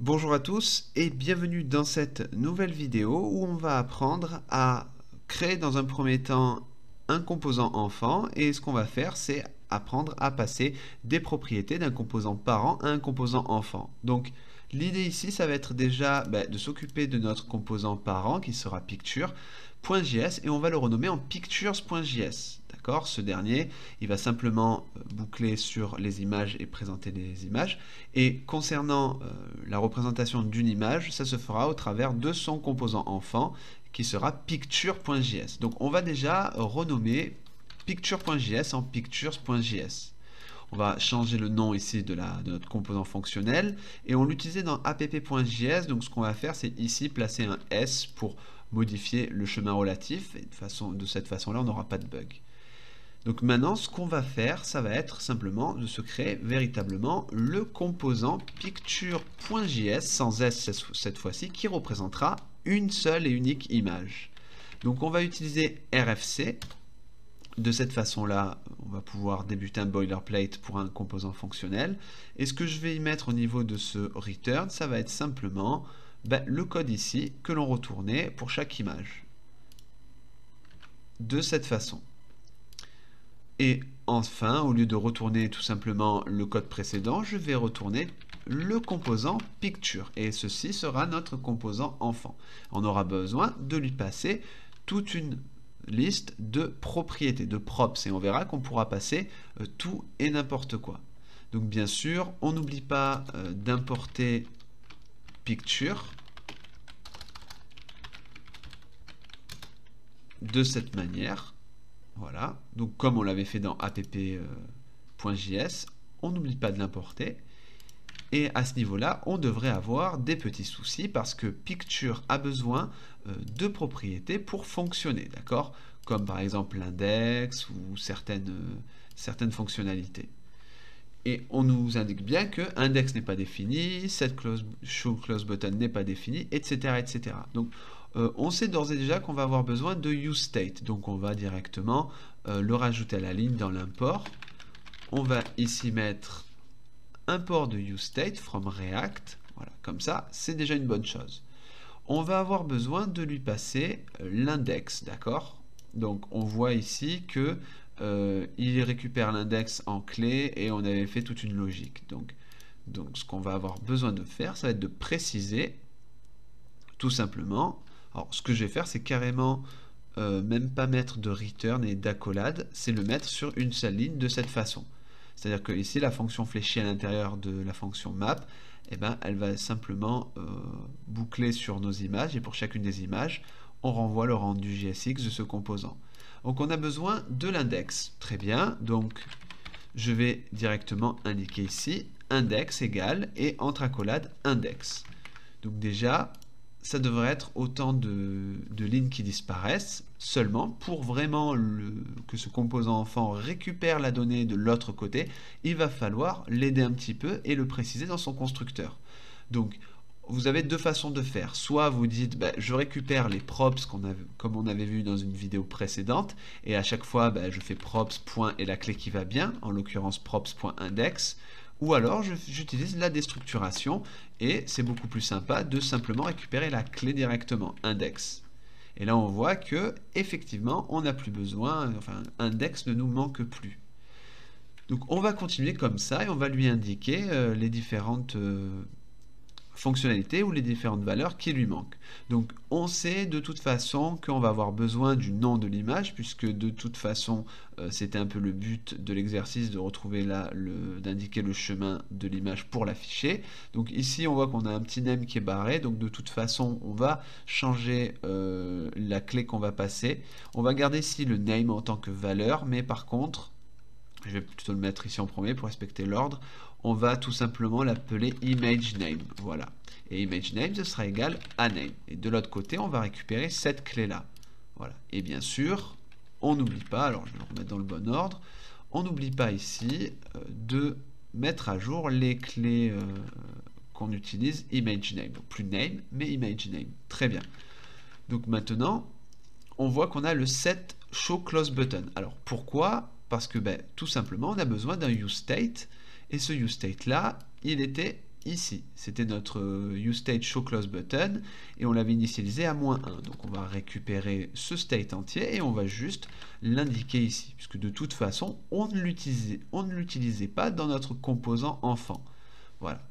Bonjour à tous et bienvenue dans cette nouvelle vidéo où on va apprendre à créer dans un premier temps un composant enfant, et ce qu'on va faire c'est apprendre à passer des propriétés d'un composant parent à un composant enfant. Donc l'idée ici ça va être déjà de s'occuper de notre composant parent qui sera picture.js et on va le renommer en pictures.js. D'accord? Ce dernier, il va simplement boucler sur les images et présenter les images. Et concernant la représentation d'une image, ça se fera au travers de son composant enfant qui sera picture.js. Donc on va déjà renommer picture.js en pictures.js. On va changer le nom ici de notre composant fonctionnel et on l'utilisait dans app.js. Donc ce qu'on va faire, c'est ici placer un S pour modifier le chemin relatif. Et de cette façon-là, on n'aura pas de bug. Donc maintenant, ce qu'on va faire, ça va être simplement de se créer véritablement le composant picture.js sans S cette fois-ci, qui représentera une seule et unique image. Donc on va utiliser RFC. De cette façon-là, on va pouvoir débuter un boilerplate pour un composant fonctionnel. Et ce que je vais y mettre au niveau de ce return, ça va être simplement le code ici que l'on retournait pour chaque image. De cette façon. Et enfin, au lieu de retourner tout simplement le code précédent, je vais retourner le composant picture. Et ceci sera notre composant enfant. On aura besoin de lui passer toute une liste de propriétés, de props. Et on verra qu'on pourra passer tout et n'importe quoi. Donc bien sûr, on n'oublie pas d'importer picture de cette manière. Voilà, donc comme on l'avait fait dans app.js, on n'oublie pas de l'importer. Et à ce niveau-là, on devrait avoir des petits soucis parce que Picture a besoin de propriétés pour fonctionner, d'accord? Comme par exemple l'index ou certaines fonctionnalités. Et on nous indique bien que index n'est pas défini, show close button n'est pas défini, etc., etc. Donc on sait d'ores et déjà qu'on va avoir besoin de useState. Donc on va directement le rajouter à la ligne dans l'import. On va ici mettre import de useState from React. Voilà, comme ça, c'est déjà une bonne chose. On va avoir besoin de lui passer l'index, d'accord? Donc on voit ici que il récupère l'index en clé et on avait fait toute une logique. Donc ce qu'on va avoir besoin de faire, ça va être de préciser tout simplement. Alors ce que je vais faire, c'est carrément même pas mettre de return et d'accolade, c'est le mettre sur une seule ligne de cette façon. C'est-à-dire que ici, la fonction fléchie à l'intérieur de la fonction map, elle va simplement boucler sur nos images, et pour chacune des images, on renvoie le rendu JSX de ce composant. Donc on a besoin de l'index. Très bien, donc je vais directement indiquer ici index égale et entre accolades index. Donc déjà, ça devrait être autant de lignes qui disparaissent. Seulement, pour vraiment que ce composant enfant récupère la donnée de l'autre côté, il va falloir l'aider un petit peu et le préciser dans son constructeur. Donc, vous avez deux façons de faire. Soit vous dites, je récupère les props comme on avait vu dans une vidéo précédente, et à chaque fois, je fais props. Et la clé qui va bien, en l'occurrence props.index. Ou alors j'utilise la déstructuration et c'est beaucoup plus sympa de simplement récupérer la clé directement, index. Et là on voit que effectivement on n'a plus besoin, enfin index ne nous manque plus. Donc on va continuer comme ça et on va lui indiquer les différentes fonctionnalités ou les différentes valeurs qui lui manquent. Donc on sait de toute façon qu'on va avoir besoin du nom de l'image, puisque de toute façon c'était un peu le but de l'exercice de retrouver d'indiquer le chemin de l'image pour l'afficher. Donc ici on voit qu'on a un petit name qui est barré, donc de toute façon on va changer la clé qu'on va passer. On va garder ici le name en tant que valeur, mais par contre, je vais plutôt le mettre ici en premier pour respecter l'ordre, on va tout simplement l'appeler ImageName. Voilà. Et ImageName, ce sera égal à name. Et de l'autre côté, on va récupérer cette clé-là. Voilà. Et bien sûr, on n'oublie pas, alors je vais le remettre dans le bon ordre, on n'oublie pas ici de mettre à jour les clés qu'on utilise ImageName. Donc plus name, mais ImageName. Très bien. Donc maintenant, on voit qu'on a le set show close button. Alors pourquoi? Parce que tout simplement, on a besoin d'un useState. Et ce useState là, il était ici. C'était notre useState showClose button et on l'avait initialisé à -1. Donc on va récupérer ce state entier et on va juste l'indiquer ici, puisque de toute façon, on ne l'utilisait pas dans notre composant enfant. Voilà.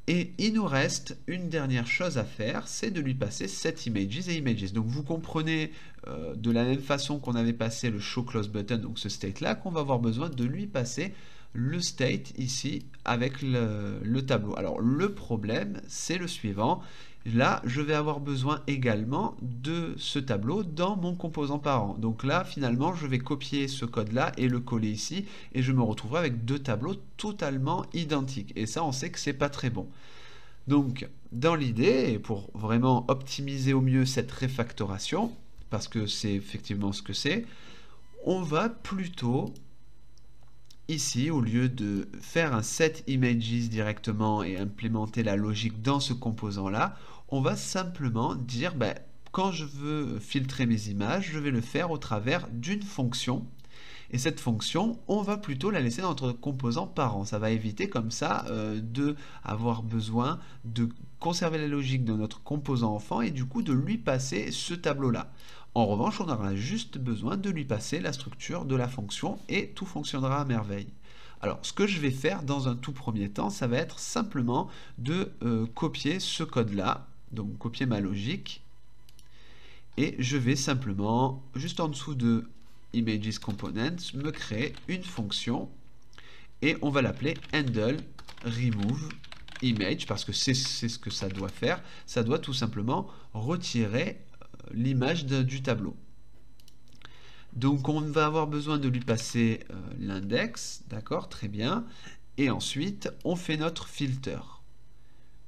Et il nous reste une dernière chose à faire, c'est de lui passer setImages et images. Donc vous comprenez de la même façon qu'on avait passé le showClose button, donc ce state là, qu'on va avoir besoin de lui passer le state ici avec le tableau. Alors le problème, c'est le suivant. Là, je vais avoir besoin également de ce tableau dans mon composant parent. Donc là, finalement, je vais copier ce code-là et le coller ici, et je me retrouverai avec deux tableaux totalement identiques. Et ça, on sait que c'est pas très bon. Donc, dans l'idée, et pour vraiment optimiser au mieux cette réfactoration, parce que c'est effectivement ce que c'est, on va plutôt ici, au lieu de faire un setImages directement et implémenter la logique dans ce composant-là, on va simplement dire, quand je veux filtrer mes images, je vais le faire au travers d'une fonction. Et cette fonction, on va plutôt la laisser dans notre composant parent. Ça va éviter comme ça d'avoir besoin de conserver la logique de notre composant enfant et du coup de lui passer ce tableau-là. En revanche, on aura juste besoin de lui passer la structure de la fonction et tout fonctionnera à merveille. Alors, ce que je vais faire dans un tout premier temps, ça va être simplement de copier ce code-là, donc copier ma logique, et je vais simplement, juste en dessous de Images Components, me créer une fonction, et on va l'appeler handle remove image, parce que c'est ce que ça doit faire, ça doit tout simplement retirer l'image du tableau. Donc on va avoir besoin de lui passer l'index, d'accord, très bien, et ensuite on fait notre filter.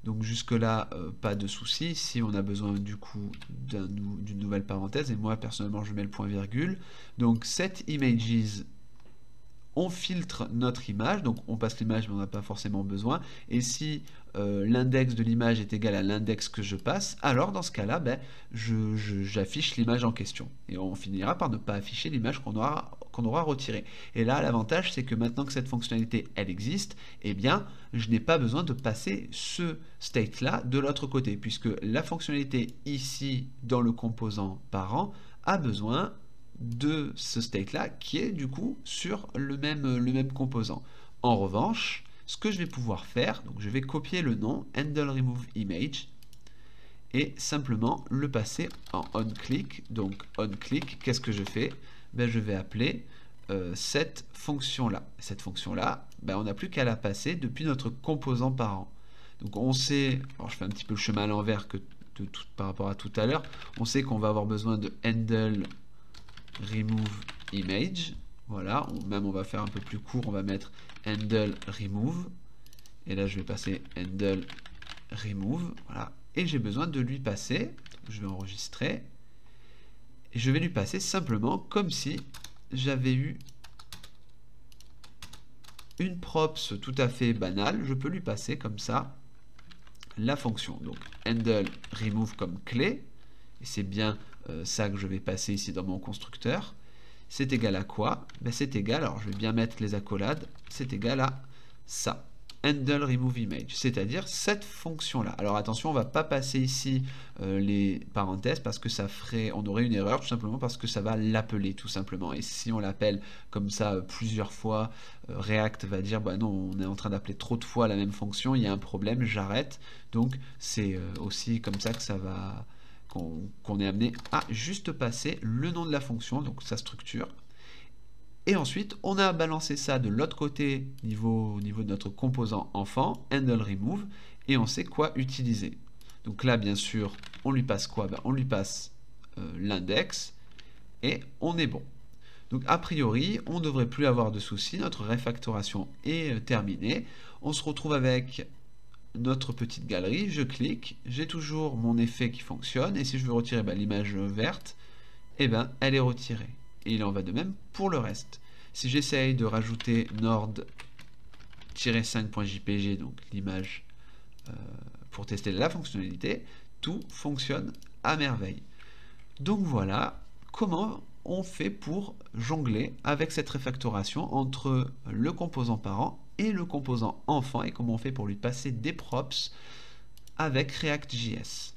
Donc jusque là, pas de souci. Si on a besoin du coup d'une nouvelle parenthèse, et moi personnellement je mets le point virgule. Donc setImages, on filtre notre image, donc on passe l'image mais on n'a pas forcément besoin, et si l'index de l'image est égal à l'index que je passe, alors dans ce cas-là, j'affiche l'image en question, et on finira par ne pas afficher l'image qu'on aura retirée. Et là, l'avantage, c'est que maintenant que cette fonctionnalité, elle existe, eh bien, je n'ai pas besoin de passer ce state-là de l'autre côté, puisque la fonctionnalité ici, dans le composant parent, a besoin de ce state-là qui est du coup sur le même composant. En revanche, ce que je vais pouvoir faire, donc je vais copier le nom handle remove image et simplement le passer en onClick. Donc onClick, qu'est-ce que je fais? Je vais appeler cette fonction-là. Cette fonction-là, on n'a plus qu'à la passer depuis notre composant parent. Donc on sait, alors je fais un petit peu le chemin à l'envers par rapport à tout à l'heure, on sait qu'on va avoir besoin de handle remove image, voilà, même on va faire un peu plus court, on va mettre handle remove, et là je vais passer handle remove, voilà, et j'ai besoin de lui passer, je vais enregistrer, et je vais lui passer simplement comme si j'avais eu une props tout à fait banale, je peux lui passer comme ça la fonction, donc handle remove comme clé, et c'est bien ça que je vais passer ici dans mon constructeur. C'est égal à quoi? C'est égal, alors je vais bien mettre les accolades, c'est égal à ça, handle remove image, c'est-à-dire cette fonction-là. Alors attention, on ne va pas passer ici les parenthèses parce que ça ferait, on aurait une erreur tout simplement parce que ça va l'appeler tout simplement. Et si on l'appelle comme ça plusieurs fois, React va dire non, on est en train d'appeler trop de fois la même fonction, il y a un problème, j'arrête. Donc c'est aussi comme ça que ça va qu'on est amené à juste passer le nom de la fonction, donc sa structure. Et ensuite, on a balancé ça de l'autre côté, au niveau de notre composant enfant, handle remove, et on sait quoi utiliser. Donc là, bien sûr, on lui passe quoi? On lui passe l'index, et on est bon. Donc a priori, on ne devrait plus avoir de soucis, notre réfactoration est terminée. On se retrouve avec notre petite galerie, je clique, j'ai toujours mon effet qui fonctionne, et si je veux retirer l'image verte, elle est retirée. Et il en va de même pour le reste. Si j'essaye de rajouter nord-5.jpg, donc l'image pour tester la fonctionnalité, tout fonctionne à merveille. Donc voilà comment on fait pour jongler avec cette réfactoration entre le composant parent et le composant enfant et comment on fait pour lui passer des props avec React.js.